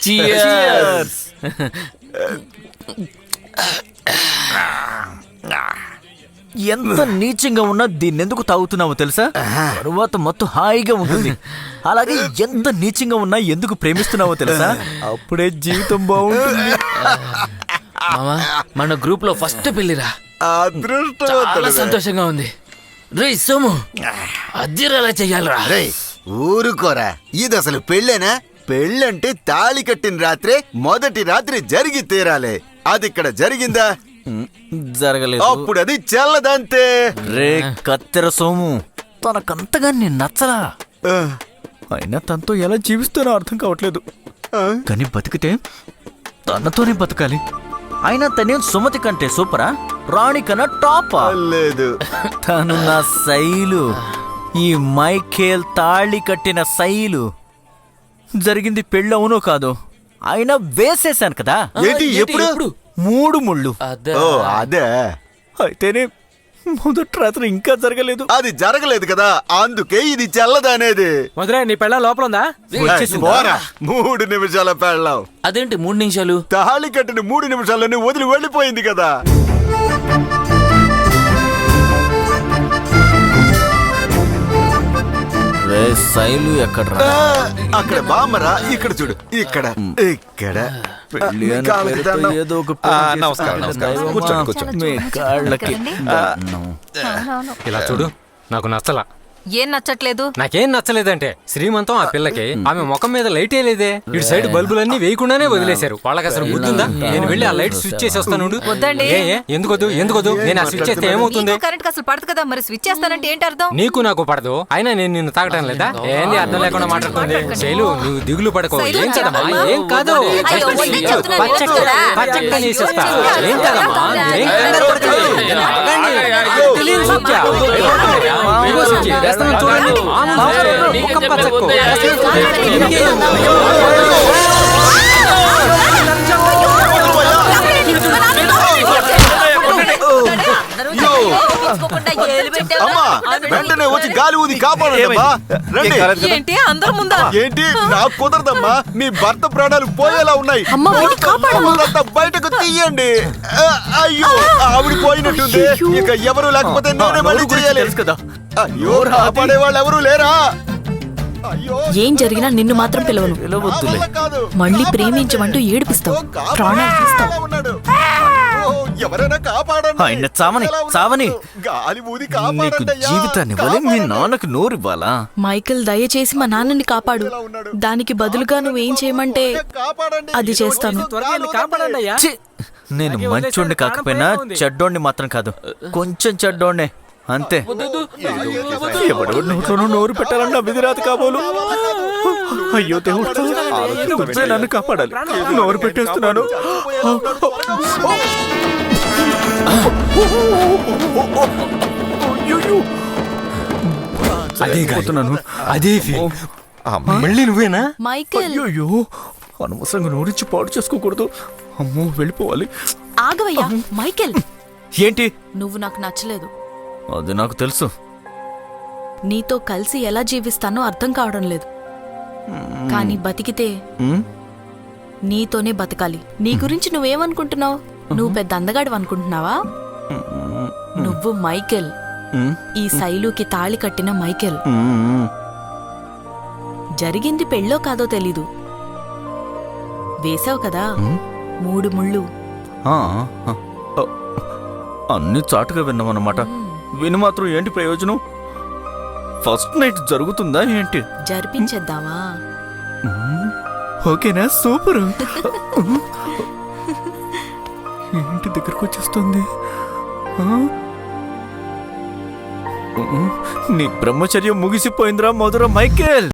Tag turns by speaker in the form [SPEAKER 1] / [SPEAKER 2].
[SPEAKER 1] Cheers!
[SPEAKER 2] ఎంత నీచంగా ఉన్నా దీన్ని ఎందుకు తాగుతున్నావో తెలుసా? తరువాత మొత్తం హాయిగా ఉంటుంది. అలాగే ఎంత నీచంగా ఉన్నా ఎందుకు ప్రేమిస్తున్నావో తెలుసా? అప్పుడే జీవితం బాగుంటుంది.
[SPEAKER 1] మామా, మన గ్రూప్ లో ఫస్ట్ పెళ్లిరా. చాలా సంతోషంగా ఉంది. రే సోము, అద్దెరలా చెయ్యాలరా.
[SPEAKER 3] రే ఊరుకోరా, ఇది అసలు పెళ్ళేనా? పెళ్ళంటే తాళి కట్టిన రాత్రే మొదటి రాత్రి జరిగి తీరాలి. అది ఇక్కడ జరిగిందా?
[SPEAKER 2] జరగలేదు.
[SPEAKER 3] అప్పుడు అది చెల్లదంతే.
[SPEAKER 2] రే కత్తెర సోము, తనకంతగా నేను నచ్చలా. అయినా తనతో ఎలా జీవిస్తానో అర్థం కావట్లేదు. కానీ బతికితే తనతోనే బతకాలి. అయినా తనేం సుమతి కంటే సూపరా, రాణి కన్నా టాపా?
[SPEAKER 3] లేదు,
[SPEAKER 2] తను నా శైలు. ఈ మైకేల్ తాళి కట్టిన శైలు. జరిగింది పెళ్ళవునో కాదో, అయినా వేసేశాను కదా.
[SPEAKER 3] ఏంటి ఎప్పుడు?
[SPEAKER 2] 3 ముళ్ళు.
[SPEAKER 3] ఓ అదే.
[SPEAKER 2] అయితేనే మొదటి రాత్రి ఇంకా జరగలేదు.
[SPEAKER 3] అది జరగలేదు కదా, అందుకే ఇది చెల్లదనేది.
[SPEAKER 4] మధురా, నీ పెళ్ళ లోపల ఉందా?
[SPEAKER 3] 3 నిమిషాల పెళ్ళాం.
[SPEAKER 1] అదేంటి 3 నిమిషాలు?
[SPEAKER 3] తాళి కట్టిన 3 నిమిషాల్లోనే వదిలి వెళ్ళిపోయింది కదా.
[SPEAKER 2] రే శైలు ఎక్కడ్రా?
[SPEAKER 3] అక్కడ బామ్మరా, ఇక్కడ చూడు, ఇక్కడ ఇక్కడ.
[SPEAKER 2] పెళ్ళి అని పేరుతో ఏదో ఒక పెళ్లి
[SPEAKER 5] నమస్కారం, నమస్కారం.
[SPEAKER 2] దైవమా,
[SPEAKER 5] కూర్చోండి, కూర్చోండి.
[SPEAKER 2] మీ కాళ్ళకి
[SPEAKER 4] ఇలా చూడు, నాకు నచ్చలా.
[SPEAKER 6] ఏం నచ్చట్లేదు?
[SPEAKER 4] నాకేం నచ్చలేదంటే శ్రీమంతం ఆ పిల్లకి ఆమె ముఖం మీద లైట్ లేదే. ఇటు సైడ్ బల్బులన్నీ వేయకుండానే వదిలేశారు. వాళ్ళకి అసలు బుద్ధిందా? నేను వెళ్ళి ఆ లైట్ స్విచ్ చేసి వస్తాను.
[SPEAKER 6] వద్దండి.
[SPEAKER 4] ఎందుకొద్దు ఎందుకొద్దు? నేను ఆ స్విచ్ చేస్తే ఏమవుతుంది?
[SPEAKER 6] కరెంట్ అసలు పడదు కదా, మరి స్విచ్ చేస్తానంటే ఏంటి అర్థం?
[SPEAKER 4] నీకు నాకు పడదు, అయినా నేను నిన్ను తాగటం లేదా? ఏంది అర్థం లేకుండా మాట్లాడుతుంది? శైలు, నువ్వు దిగులు పడకో. ఏం కదమ్మా, ఏం కాదు. పచ్చక్క వేసేస్తా. ఏం కదమ్మా, ఏం కంగారు పడకండి. తెలియని స్విచ్ చూడండి. ముఖం పచ్చక్కు.
[SPEAKER 3] అమ్మా, వెంటనే వచ్చి గాలి ఊది కాపాడండి.
[SPEAKER 6] ఏంటి అందరి ముందా?
[SPEAKER 3] ఏంటి, నాకు కుదరదమ్మా. మీ భర్త ప్రాణాలు పోయేలా ఉన్నాయి. అంతా బయటకు తీయండి. అయ్యో, ఆవిడ పోయినట్టుంది. ఇక ఎవరు లేకపోతే నేనే మళ్ళీ చేయాలి.
[SPEAKER 2] తెలుసు కదా.
[SPEAKER 3] అయ్యో, కాపాడే వాళ్ళు ఎవరు లేరా? అయ్యో,
[SPEAKER 7] ఏం జరిగినా నిన్ను మాత్రం పిలవను.
[SPEAKER 2] పిలవద్దులే.
[SPEAKER 3] కాదు.
[SPEAKER 7] మళ్ళీ ప్రేమించమంటూ ఏడిపిస్తావు, ప్రాణాలు తీస్తావు.
[SPEAKER 3] ఉన్నాడు. ఎవరైనా కాపాడండి.
[SPEAKER 2] ఆయన చావని, చావని.
[SPEAKER 3] గాలి ఊది
[SPEAKER 2] నీకు
[SPEAKER 3] కాపాడండి.
[SPEAKER 2] జీవితాన్ని ఇవ్వాలి, మీ నాన్నకు నోరివ్వాలా?
[SPEAKER 7] మైకేల్, దయచేసి మా నాన్నని కాపాడు. దానికి బదులుగా నువ్వేం చేయమంటే
[SPEAKER 3] కాపాడండి.
[SPEAKER 7] అది చేస్తాను.
[SPEAKER 4] త్వరగా వెళ్ళి కాపాడండి అయ్యా.
[SPEAKER 2] ఛీ! నేను మంచోడిని కాకపోయినా చెడ్డోడిని మాత్రం కాదు, కొంచెం చెడ్డోడినే అంతే. ఎవడో నోట్లోనూ నోరు పెట్టాలన్నా విధిరాత కాబోలు. అయ్యో దేవుడు, నువ్వే నన్ను కాపాడాలి. నోరు పెట్టేస్తున్నాను.
[SPEAKER 4] అదే పోతున్నాను. అదే మళ్ళీ నువ్వేనా?
[SPEAKER 7] మైకేల్,
[SPEAKER 2] అయ్యో, అనవసరంగా నోరిచ్చి పాడు చేసుకోకూడదు. అమ్మో, వెళ్ళిపోవాలి.
[SPEAKER 7] ఆగవయ్యా. మైకేల్,
[SPEAKER 2] ఏంటి?
[SPEAKER 7] నువ్వు నాకు నచ్చలేదు.
[SPEAKER 2] అది నాకు తెలుసు.
[SPEAKER 7] నీతో కలిసి ఎలా జీవిస్తానో అర్థం కావడం లేదు. కానీ బతికితే నీతోనే బతకాలి. నీ గురించి నువ్వేమనుకుంటున్నావు? నువ్వు పెద్ద అందగాడు అనుకుంటున్నావా? నువ్వు మైకేల్, ఈ శైలుకి తాళి కట్టిన మైకేల్. జరిగింది పెళ్ళో కాదో తెలీదు, వేసావు కదా 3 ముళ్ళు.
[SPEAKER 2] అన్ని చాటుగా విన్నామన్నమాట. విని మాత్రం ఏంటి ప్రయోజనం? ఫస్ట్ నైట్ జరుగుతుందా ఏంటి?
[SPEAKER 7] జరిపించేద్దామా?
[SPEAKER 2] ఓకేనా? సూపర్. ఏంటి దగ్గరకు వచ్చేస్తుంది? నీ బ్రహ్మచర్యం ముగిసిపోయిందిరా మధుర మైకేల్.